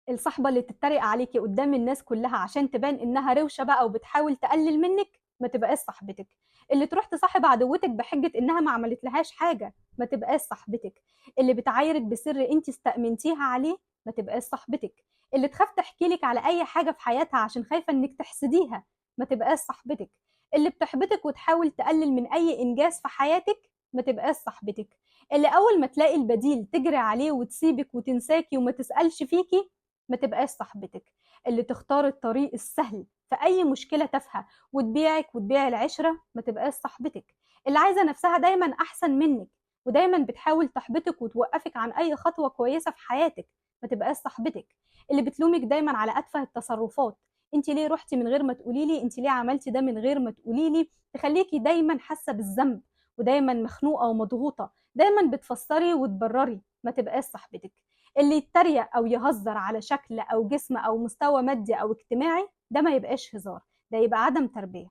الصاحبة اللي تتريق عليكي قدام الناس كلها عشان تبان انها روشة بقى وبتحاول تقلل منك، ما تبقاش صاحبتك. اللي تروح تصاحب عدوتك بحجة انها ما عملت لهاش حاجة، ما تبقاش صاحبتك. اللي بتعايرك بسر انت استأمنتيها عليه، ما تبقاش صاحبتك. اللي تخاف تحكي لك على اي حاجة في حياتها عشان خايفة انك تحسديها، ما تبقاش صاحبتك. اللي بتحبطك وتحاول تقلل من اي انجاز في حياتك، ما تبقاش صاحبتك. اللي اول ما تلاقي البديل تجري عليه وتسيبك وتنساكي وما تسألش فيكي، ما تبقاش صاحبتك. اللي تختار الطريق السهل في اي مشكله تافهه وتبيعك وتبيع العشره، ما تبقاش صاحبتك. اللي عايزه نفسها دايما احسن منك ودايما بتحاول تحبطك وتوقفك عن اي خطوه كويسه في حياتك، ما تبقاش صاحبتك. اللي بتلومك دايما على اتفه التصرفات، انت ليه رحتي من غير ما تقولي لي، انت ليه عملتي ده من غير ما تقولي لي، تخليكي دايما حاسه بالذنب ودايما مخنوقه ومضغوطه، دايما بتفسري وتبرري، ما تبقاش صاحبتك. اللي يتريق او يهزر على شكل او جسم او مستوى مادي او اجتماعي، ده ما يبقاش هزار، ده يبقى عدم تربية.